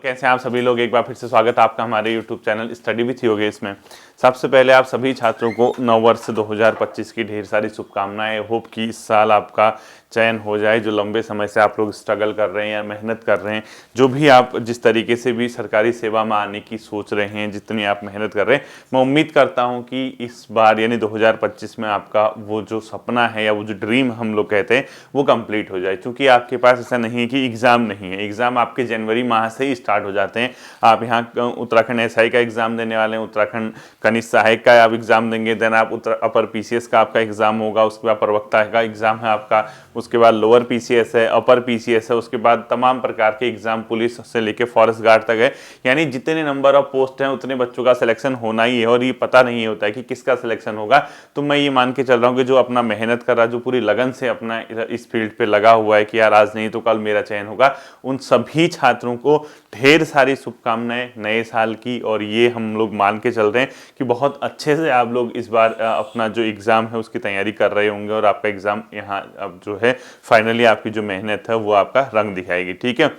कैसे हैं आप सभी लोग। एक बार फिर से स्वागत है आपका हमारे YouTube channel study with Yogesh में। सबसे पहले आप सभी छात्रों को नववर्ष 2025 की ढेर सारी शुभकामनाएं। होप कि इस साल आपका चयन हो जाए। जो लंबे समय से आप लोग स्ट्रगल कर रहे हैं या मेहनत कर रहे हैं, जो भी आप जिस तरीके से भी सरकारी सेवा में आने की सोच रहे हैं, जितनी आप मेहनत कर रहे हैं, मैं उम्मीद करता हूं कि इस बार यानी 2025 में आपका वो जो सपना है या वो जो ड्रीम हम लोग कहते हैं वो कंप्लीट हो जाए। क्योंकि आपके पास ऐसा नहीं है कि एग्ज़ाम नहीं है, एग्ज़ाम आपके जनवरी माह से ही स्टार्ट हो जाते हैं। आप यहाँ उत्तराखंड एसआई का एग्ज़ाम देने वाले हैं, उत्तराखंड कनिष्ठ सहायक का आप एग्ज़ाम देंगे, देन आप अपर पीसीएस का आपका एग्ज़ाम होगा, उसके बाद प्रवक्ता का एग्ज़ाम है आपका, उसके बाद लोअर पीसीएस है, अपर पीसीएस है, उसके बाद तमाम प्रकार के एग्ज़ाम पुलिस से लेके फॉरेस्ट गार्ड तक है। यानी जितने नंबर ऑफ पोस्ट हैं उतने बच्चों का सिलेक्शन होना ही है और ये पता नहीं होता है कि किसका सिलेक्शन होगा। तो मैं ये मान के चल रहा हूँ कि जो अपना मेहनत कर रहा है, जो पूरी लगन से अपना इस फील्ड पे लगा हुआ है कि यार आज नहीं तो कल मेरा चयन होगा, उन सभी छात्रों को ढेर सारी शुभकामनाएं नए साल की। और ये हम लोग मान के चल रहे हैं कि बहुत अच्छे से आप लोग इस बार अपना जो एग्ज़ाम है उसकी तैयारी कर रहे होंगे और आपका एग्ज़ाम यहाँ अब जो है फाइनली आपकी जो मेहनत है वो आपका रंग दिखाएगी। ठीक है,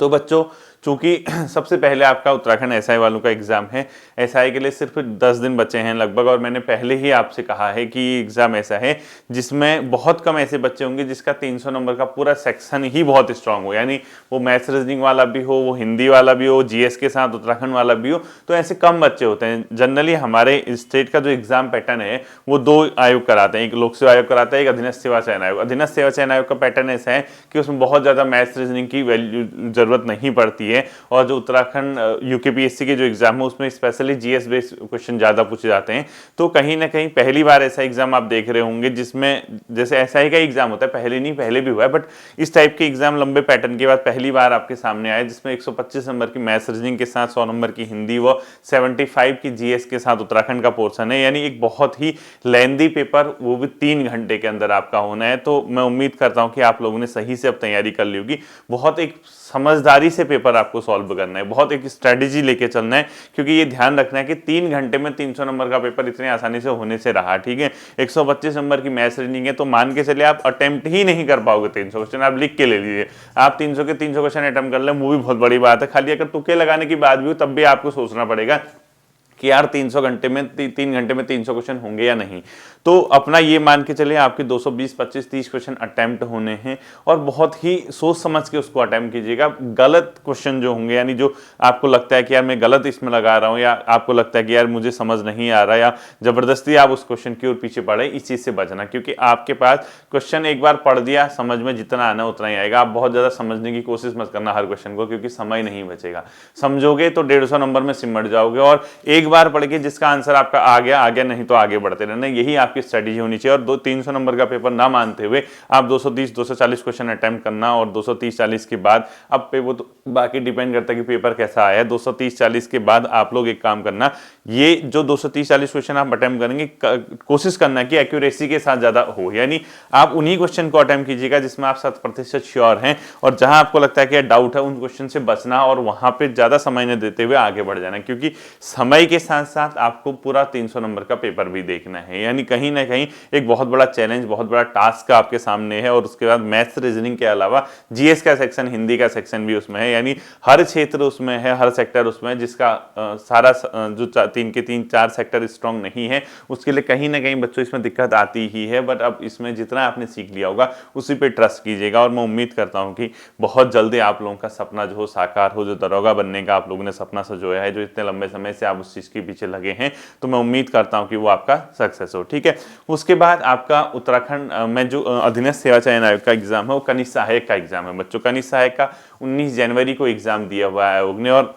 तो बच्चों चूंकि सबसे पहले आपका उत्तराखंड एसआई वालों का एग्ज़ाम है, एसआई के लिए सिर्फ 10 दिन बचे हैं लगभग। और मैंने पहले ही आपसे कहा है कि ये एग्ज़ाम ऐसा है जिसमें बहुत कम ऐसे बच्चे होंगे जिसका 300 नंबर का पूरा सेक्शन ही बहुत स्ट्रांग हो, यानी वो मैथ्स रीजनिंग वाला भी हो, वो हिंदी वाला भी हो, जीएस के साथ उत्तराखंड वाला भी हो। तो ऐसे कम बच्चे होते हैं। जनरली हमारे स्टेट का जो एग्ज़ाम पैटर्न है वो 2 आयोग कराते हैं, एक लोक सेवा आयोग कराता है, एक अधीनस्थ सेवा चयन आयोग। अधीनस्थ सेवा चयन आयोग का पैटर्न ऐसा है कि उसमें बहुत ज़्यादा मैथ्स रीजनिंग की जरूरत नहीं पड़ती है। और जो उत्तराखंड यूकेपीएससी के जो एग्जाम है उसमें स्पेशली जीएस बेस्ड क्वेश्चन ज़्यादा पूछे जाते हैं। तो कहीं ना कहीं पहली बार ऐसा एग्जाम आप देख रहे होंगे जिसमें जैसे एसआई का एग्जाम होता है, पहले नहीं पहले भी हुआ है, बट इस टाइप के एग्जाम लंबे पैटर्न के बाद पहली बार आपके सामने आए, जिसमें 125 नंबर की मैथ्स रीजनिंग के साथ 100 नंबर की हिंदी व 75 की जीएस के साथ उत्तराखंड का पोर्शन है। यानी एक बहुत ही लेंदी पेपर, वो भी 3 घंटे के अंदर आपका होना है। तो मैं उम्मीद करता हूँ कि आप लोगों ने सही से अब तैयारी कर ली होगी। बहुत एक समझदारी से पेपर आपको सॉल्व करना है, बहुत एक स्ट्रेटेजी लेके चलना है, क्योंकि ये ध्यान रखना है कि 3 घंटे में 300 नंबर का पेपर इतने आसानी से होने से रहा। ठीक है, 125 नंबर की मैथ्स रीजनिंग है तो मान के चलिए आप अटेम्प्ट ही नहीं कर पाओगे 300 क्वेश्चन, आप लिख के ले लीजिए। आप 300 के 300 क्वेश्चन अटेम्प्ट कर ले, वो भी बहुत बड़ी बात है। खाली अगर तुक्के लगाने की बात भी हो तब भी आपको सोचना पड़ेगा कि यार 300 घंटे में 3 घंटे में 300 क्वेश्चन होंगे या नहीं। तो अपना ये मान के चलिए आपके 220, 25, 30 क्वेश्चन अटेम्प्ट होने हैं और बहुत ही सोच समझ के उसको अटेम्प्ट कीजिएगा। गलत क्वेश्चन जो होंगे, यानी जो आपको लगता है कि यार मैं गलत इसमें लगा रहा हूँ, या आपको लगता है कि यार मुझे समझ नहीं आ रहा, या जबरदस्ती आप उस क्वेश्चन की ओर पीछे पड़े, इस चीज़ से बचना। क्योंकि आपके पास क्वेश्चन एक बार पढ़ दिया, समझ में जितना आना उतना ही आएगा। आप बहुत ज़्यादा समझने की कोशिश मत करना हर क्वेश्चन को, क्योंकि समय नहीं बचेगा। समझोगे तो 150 नंबर में सिमट जाओगे और एक बार पढ़ के जिसका आंसर आपका आ गया, नहीं तो आगे बढ़ते रहना। यही आपकी स्ट्रेटेजी होनी चाहिए। और 300 नंबर का पेपर ना मानते हुए आप 230, 240 क्वेश्चन अटेम्प्ट करना, और 230-40 के बाद अब पे वो तो बाकी डिपेंड करता है कि पेपर कैसा आया है। 230-40 के बाद आप लोग एक काम करना, ये जो 230-40 क्वेश्चन आप अटेम्प्ट करेंगे, कोशिश करना कि एक्यूरेसी के साथ ज्यादा हो, यानी आप उन्हीं क्वेश्चन को अटेम्प्ट कीजिएगा जिसमें आप 100% श्योर हैं। और जहां आपको लगता है कि डाउट है, उन क्वेश्चन से बचना और वहां पे ज्यादा समय न देते हुए आगे बढ़ जाना। क्योंकि समय के साथ साथ आपको पूरा 300 नंबर का पेपर भी देखना है। यानी कहीं ना कहीं एक बहुत बड़ा चैलेंज, बहुत बड़ा टास्क आपके सामने है। और उसके बाद मैथ्स रीजनिंग के अलावा जीएस का सेक्शन, हिंदी का सेक्शन भी उसमें है। यानी हर क्षेत्र उसमें है, हर सेक्टर उसमें है, जिसका सारा जो 3 के 3-4 सेक्टर स्ट्रांग नहीं है, उसके लिए कहीं ना कहीं बच्चों इसमें दिक्कत आती ही है। बट अब इसमें जितना आपने सीख लिया होगा उसी पे ट्रस्ट कीजिएगा। और मैं उम्मीद करता हूँ कि बहुत जल्दी आप लोगों का सपना जो हो साकार हो, जो दरोगा बनने का आप लोगों ने सपना सजोया है, जो इतने लंबे समय से आप उस चीज़ के पीछे लगे हैं, तो मैं उम्मीद करता हूं कि वो आपका सक्सेस हो। ठीक है, उसके बाद आपका उत्तराखंड में जो अधीनस्थ सेवा चयन आयोग का एग्जाम है वो कनिष्ठ सहायक का एग्जाम है बच्चों। कनिष्ठ सहायक का 19 जनवरी को एग्जाम दिया हुआ है आयोग ने। और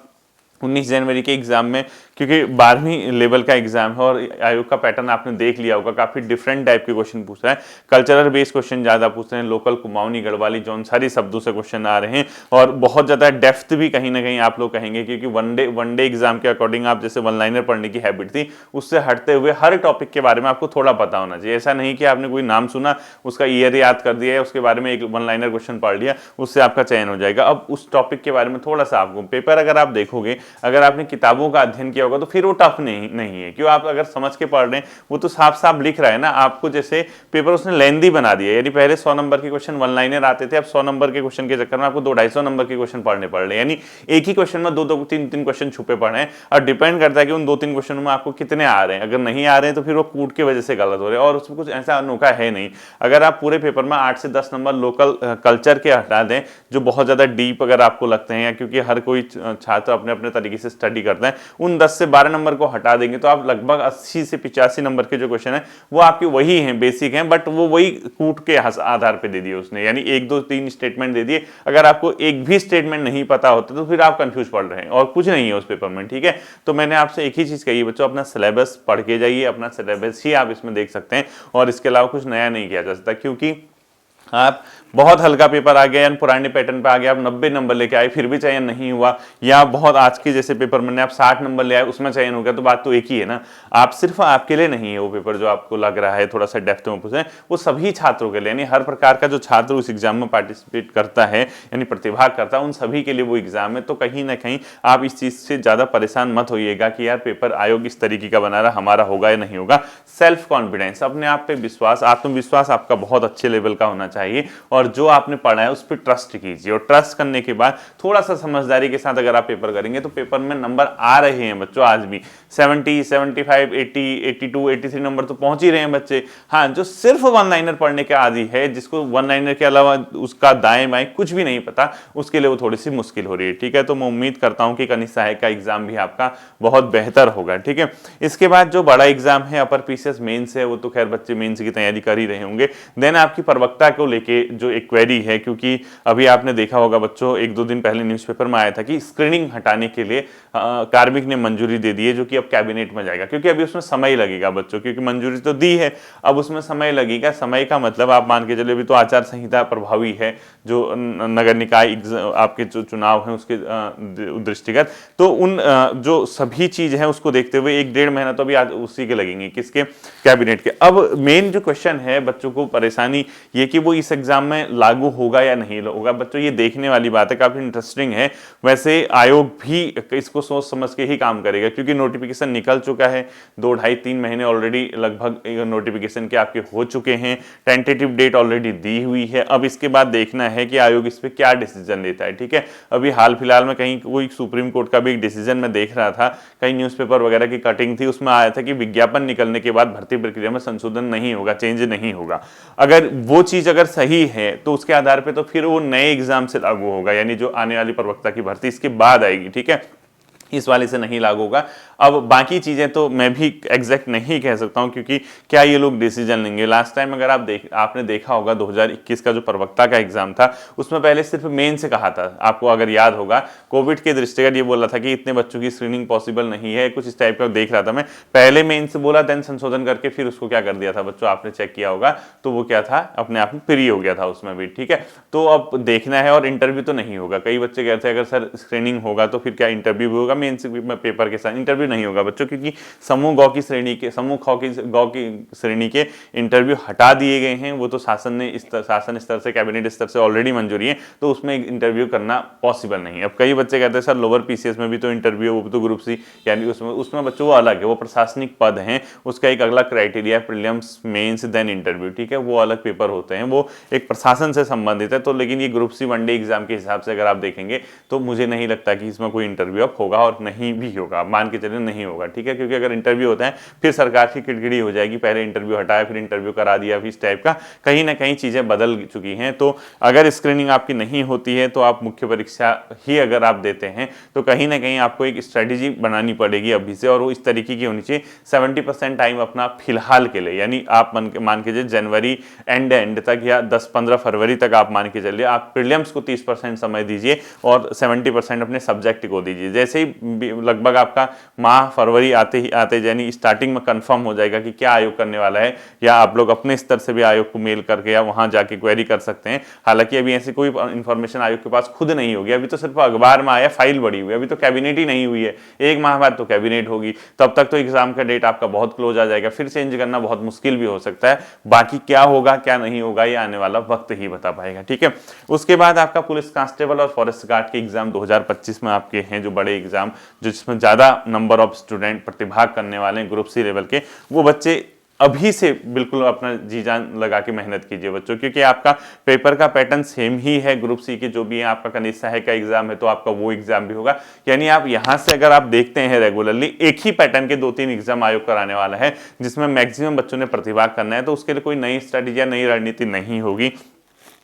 19 जनवरी के एग्जाम में, क्योंकि 12वीं लेवल का एग्जाम है और आयोग का पैटर्न आपने देख लिया होगा, काफी डिफरेंट टाइप के क्वेश्चन पूछ रहा है। कल्चरल बेस्ड क्वेश्चन ज्यादा पूछ रहे हैं, लोकल, कुमाऊनी, गढ़वाली, जौनसारी शब्दों से क्वेश्चन आ रहे हैं। और बहुत ज्यादा डेप्थ भी कहीं ना कहीं आप लोग कहेंगे, क्योंकि वन डे एग्जाम के अकॉर्डिंग आप जैसे वन लाइनर पढ़ने की हैबिट थी, उससे हटते हुए हर टॉपिक के बारे में आपको थोड़ा पता होना चाहिए। ऐसा नहीं कि आपने कोई नाम सुना, उसका ईयर याद कर दिया है, उसके बारे में एक वन लाइनर क्वेश्चन पढ़ लिया, उससे आपका चयन हो जाएगा। अब उस टॉपिक के बारे में थोड़ा सा आपको पेपर, अगर आप देखोगे, अगर आपने किताबों का अध्ययन किया होगा तो फिर वो टफ नहीं है। क्यों, आप अगर समझ के पढ़ रहे हैं, वो तो साफ साफ लिख रहा है ना आपको। जैसे पेपर उसने लेंदी बना दिया, यानी पहले 100 नंबर के क्वेश्चन वन लाइनर आते थे, अब 100 नंबर के क्वेश्चन के चक्कर में आपको 200-250 नंबर के क्वेश्चन पढ़ने पड़ रहे हैं। यानी एक ही क्वेश्चन में 2-2, 3-3 क्वेश्चन छुपे पड़े हैं, और डिपेंड करता है कि उन 2-3 क्वेश्चनों में आपको कितने आ रहे हैं। अगर नहीं आ रहे हैं तो फिर वो कूट की वजह से गलत हो रहे हैं, और उसमें कुछ ऐसा अनोखा है नहीं। अगर आप पूरे पेपर में 8 से 10 नंबर लोकल कल्चर के हटा दें, जो बहुत ज्यादा डीप अगर आपको लगते हैं, या क्योंकि हर कोई छात्र अपने अपने तरीके से स्टडी करता है, उन 10 से 12 नंबर को हटा देंगे तो आप लगभग 80 से 85 नंबर के जो क्वेश्चन है वो आपके वही हैं, बेसिक हैं, बट वो वही कूट के आधार पे दे दिए उसने। यानी 1-2-3 स्टेटमेंट दे दिए। अगर आपको एक भी स्टेटमेंट नहीं पता होता तो फिर आप कंफ्यूज पड़ रहे हैं, और कुछ नहीं है उस पेपर में। ठीक है, तो मैंने आपसे एक ही चीज कही बच्चों, अपना सिलेबस पढ़ के जाइए, अपना सिलेबस ही आप इसमें देख सकते हैं, और इसके अलावा कुछ नया नहीं किया जा सकता। क्योंकि आप बहुत हल्का पेपर आ गया, पुराने पैटर्न पे आ गया, आप 90 नंबर लेके आए फिर भी चयन नहीं हुआ, या बहुत आज के जैसे पेपर में आप 60 नंबर ले आए उसमें चयन हो गया, तो बात तो एक ही है ना। आप सिर्फ आपके लिए नहीं है वो पेपर, जो आपको लग रहा है थोड़ा सा डेप्थ में पूछे, वो सभी छात्रों के लिए, यानी हर प्रकार का जो छात्र उस एग्जाम में पार्टिसिपेट करता है, यानी प्रतिभाग करता है, उन सभी के लिए वो एग्जाम है। तो कहीं ना कहीं आप इस चीज से ज्यादा परेशान मत होइएगा कि यार पेपर आयोग इस तरीके का बना रहा, हमारा होगा या नहीं होगा। सेल्फ कॉन्फिडेंस, अपने आप पे विश्वास, आत्मविश्वास आपका बहुत अच्छे लेवल का होना चाहिए, और जो आपने पढ़ा है उस पर ट्रस्ट कीजिए, और ट्रस्ट करने के बाद थोड़ा सा समझदारी के साथ अगर आप पेपर करेंगे तो पेपर में नंबर आ रहे हैं बच्चों, आज भी 70, 75, 80, 82, 83 नंबर तो पहुंच ही रहे हैं बच्चे। हाँ, जो सिर्फ वन लाइनर पढ़ने के आदी है, जिसको वन लाइनर के अलावा उसका दाएं बाएं कुछ भी नहीं पता, उसके लिए वो थोड़ी सी मुश्किल हो रही है। ठीक है, तो मैं उम्मीद करता हूं कि कनिष्ठ सहायक का एग्जाम भी आपका बहुत बेहतर होगा। ठीक है, इसके बाद जो बड़ा एग्जाम है अपर पीसीएस मेंस है, वो तो खैर बच्चे मेंस की तैयारी कर ही रहे होंगे। देन आपकी प्रवक्ता को लेके जो एक क्वेरी है, क्योंकि अभी आपने देखा होगा बच्चों, 1-2 दिन पहले न्यूज़पेपर में आया था कि स्क्रीनिंग हटाने के लिए कार्मिक ने मंजूरी दे दी है, जो कि अब कैबिनेट में जाएगा, क्योंकि अभी उसमें समय लगेगा बच्चों, क्योंकि मंजूरी तो दी है, अब उसमें समय लगेगा। समय का मतलब आप मान के चलिए, अभी तो आचार संहिता प्रभावी है, जो नगर निकाय आपके जो चुनाव है उसके दृष्टिगत, तो उन जो सभी चीज है उसको देखते हुए 1-1.5 महीना तो अभी उसी के लगेंगे, किसके, कैबिनेट के। अब मेन जो क्वेश्चन है बच्चों को परेशानी ये कि वो इस एग्जाम में लागू होगा या नहीं होगा बच्चों, ये देखने वाली बात है, काफी इंटरेस्टिंग है। वैसे आयोग भी इसको सोच समझ के ही काम करेगा, क्योंकि नोटिफिकेशन निकल चुका है, 2-2.5-3 महीने ऑलरेडी लगभग नोटिफिकेशन के आपके हो चुके हैं, टेंटेटिव डेट ऑलरेडी दी हुई है। अब इसके बाद देखना है कि आयोग इस पर क्या डिसीजन लेता है। ठीक है, अभी हाल फिलहाल में कहीं कोई सुप्रीम कोर्ट का भी एक डिसीजन में देख रहा था, कहीं न्यूज़पेपर वगैरह की कटिंग थी, उसमें आया था कि विज्ञापन निकलने के बाद भर्ती प्रक्रिया में संशोधन नहीं होगा, चेंज नहीं होगा। अगर वो चीज अगर सही है तो उसके आधार पे तो फिर वो नए एग्जाम से लागू होगा, यानी जो आने वाली प्रवक्ता की भर्ती इसके बाद आएगी। ठीक है, इस वाले से नहीं लागू होगा। अब बाकी चीजें तो मैं भी एग्जैक्ट नहीं कह सकता हूं, क्योंकि क्या ये लोग डिसीजन लेंगे। लास्ट टाइम अगर आपने देखा होगा 2021 का जो प्रवक्ता का एग्जाम था, उसमें पहले सिर्फ मेन से कहा था, आपको अगर याद होगा, कोविड के दृष्टिगत ये बोला था कि इतने बच्चों की स्क्रीनिंग पॉसिबल नहीं है, कुछ इस टाइप का देख रहा था मैं। पहले मेन से बोला, देन संशोधन करके फिर उसको क्या कर दिया था बच्चों, आपने चेक किया होगा, तो वो क्या था, अपने आप में फ्री हो गया था उसमें भी। ठीक है, तो अब देखना है, और इंटरव्यू तो नहीं होगा। कई बच्चे कहते हैं अगर सर स्क्रीनिंग होगा तो फिर क्या इंटरव्यू भी होगा? मेन पेपर के साथ इंटरव्यू नहीं होगा बच्चों, क्योंकि समूह गौ की श्रेणी के, समूह गौ की श्रेणी के इंटरव्यू हटा दिए गए हैं। वो तो शासन स्तर से, कैबिनेट स्तर से ऑलरेडी मंजूरी है, तो उसमें इंटरव्यू करना पॉसिबल नहीं है। अब कई बच्चे कहते हैं सर लोअर पीसीएस में भी तो इंटरव्यू, वो तो ग्रुप सी, यानी उसमें बच्चों वो अलग है, वो प्रशासनिक पद हैं, उसका एक अगला क्राइटेरिया है, प्रीलिम्स, मेंस, देन इंटरव्यू। ठीक है, वो अलग पेपर होते हैं, वो एक प्रशासन से संबंधित है। तो लेकिन ये ग्रुप सी वनडे एग्जाम के हिसाब से अगर आप देखेंगे तो मुझे नहीं लगता कि इसमें कोई इंटरव्यू अब होगा, और नहीं भी होगा, मान के चलिए नहीं होगा। ठीक है, क्योंकि अगर इंटरव्यू होता है फिर सरकार की किड़किड़ी हो जाएगी, पहले इंटरव्यू हटाया फिर इंटरव्यू करा दिया, फिर इस टाइप का कहीं ना कहीं चीजें बदल चुकी हैं। तो अगर स्क्रीनिंग आपकी नहीं होती है तो आप मुख्य परीक्षा ही अगर आप देते हैं तो कहीं ना कहीं आपको एक स्ट्रेटेजी बनानी पड़ेगी अभी से, और वो इस तरीके की होनी चाहिए। 70% टाइम अपना फिलहाल के लिए, यानी आप मान के जनवरी एंड तक या 10-15 फरवरी तक आप मान के चलिए, आप प्रीलिम्स को 30% समय दीजिए और 70% अपने सब्जेक्ट को दीजिए। जैसे ही लगभग आपका माह फरवरी आते यानी स्टार्टिंग में कंफर्म हो जाएगा कि क्या आयोग करने वाला है, या आप लोग अपने स्तर से भी आयोग को मेल करके या वहां जाके क्वेरी कर सकते हैं। हालांकि अभी ऐसी कोई इंफॉर्मेशन आयोग के पास खुद नहीं होगी, अभी तो सिर्फ अखबार में आया, फाइल बड़ी हुई, अभी तो कैबिनेट ही नहीं हुई है। 1 माह बाद तो कैबिनेट होगी, तब तक तो एग्जाम का डेट आपका बहुत क्लोज आ जाएगा, फिर चेंज करना बहुत मुश्किल भी हो सकता है। बाकी क्या होगा क्या नहीं होगा ये आने वाला वक्त ही बता पाएगा। ठीक है, उसके बाद आपका पुलिस कांस्टेबल और फॉरेस्ट गार्ड के एग्जाम 2025 में आपके हैं, जो बड़े एग्जाम एग्जाम जिसमें ज़्यादा नंबर ऑफ स्टूडेंट प्रतिभाग करने वाले हैं ग्रुप सी लेवल के, वो बच्चे अभी से बिल्कुल अपना जी जान लगा के मेहनत कीजिए बच्चों, क्योंकि आपका पेपर का पैटर्न सेम ही है ग्रुप सी के जो भी है। आपका कनिष्ठ सहायक का एग्जाम है तो आपका वो एग्जाम भी होगा, यानी आप यहां से अगर आप देखते हैं रेगुलरली एक ही पैटर्न के 2-3 एग्जाम आयोग कराने वाला है जिसमें मैक्सिमम बच्चों ने प्रतिभाग करना है, तो उसके लिए कोई नई स्ट्रेटेजी या नई रणनीति नहीं होगी।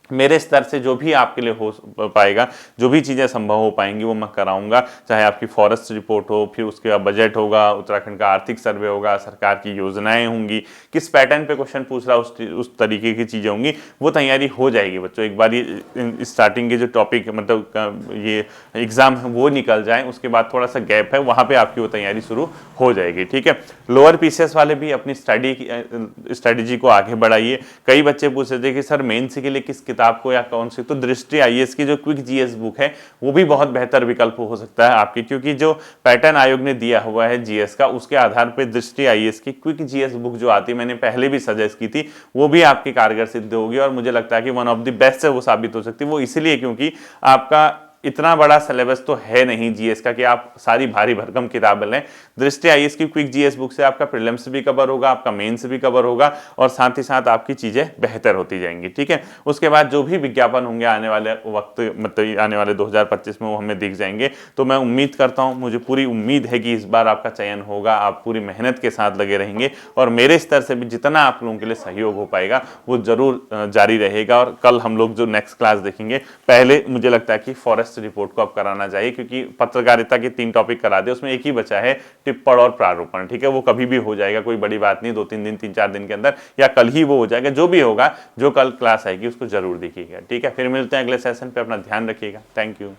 मेरे स्तर से जो भी आपके लिए हो पाएगा, जो भी चीज़ें संभव हो पाएंगी वो मैं कराऊंगा, चाहे आपकी फॉरेस्ट रिपोर्ट हो, फिर उसके बाद बजट होगा, उत्तराखंड का आर्थिक सर्वे होगा, सरकार की योजनाएं होंगी, किस पैटर्न पे क्वेश्चन पूछ रहा है उस तरीके की चीज़ें होंगी, वो तैयारी हो जाएगी बच्चों। एक बार ये स्टार्टिंग के जो टॉपिक मतलब ये एग्ज़ाम है वो निकल जाए, उसके बाद थोड़ा सा गैप है वहाँ पर आपकी वो तैयारी शुरू हो जाएगी, ठीक है। लोअर पीसीएस वाले भी अपनी स्ट्रेटेजी को आगे बढ़ाइए। कई बच्चे पूछ रहे थे कि सर मेंस के लिए किस किताब को या कौन सी, तो दृष्टि आईएएस की जो क्विक जीएस बुक है वो भी बहुत बेहतर विकल्प हो सकता है आपकी, क्योंकि जो पैटर्न आयोग ने दिया हुआ है जीएस का उसके आधार पर दृष्टि आईएएस की क्विक जीएस बुक जो आती है, मैंने पहले भी सजेस्ट की थी, वो भी आपकी कारगर सिद्ध होगी और मुझे लगता है कि वन ऑफ द बेस्ट है वो साबित हो सकती है। वो इसलिए क्योंकि आपका इतना बड़ा सिलेबस तो है नहीं जीएस का कि आप सारी भारी भरकम किताबें लें। दृष्टि आईएएस की क्विक जीएस बुक से आपका प्रीलिम्स भी कवर होगा, आपका मेंस भी कवर होगा और साथ ही साथ आपकी चीजें बेहतर होती जाएंगी, ठीक है। उसके बाद जो भी विज्ञापन होंगे आने वाले वक्त मतलब आने वाले 2025 में वो हमें दिख जाएंगे। तो मैं उम्मीद करता हूँ, मुझे पूरी उम्मीद है कि इस बार आपका चयन होगा, आप पूरी मेहनत के साथ लगे रहेंगे और मेरे स्तर से भी जितना आप लोगों के लिए सहयोग हो पाएगा वो जरूर जारी रहेगा। और कल हम लोग जो नेक्स्ट क्लास देखेंगे, पहले मुझे लगता है कि फॉरेस्ट रिपोर्ट को आप कराना चाहिए, क्योंकि पत्रकारिता के 3 टॉपिक करा दे, उसमें एक ही बचा है टिप्पण और प्रारूपण, ठीक है। वो कभी भी हो जाएगा, कोई बड़ी बात नहीं, 2-3 दिन 3-4 दिन के अंदर या कल ही वो हो जाएगा। जो भी होगा, जो कल क्लास आएगी उसको जरूर देखिएगा, ठीक है। फिर मिलते हैं अगले सेशन पे, अपना ध्यान रखिएगा। Thank you.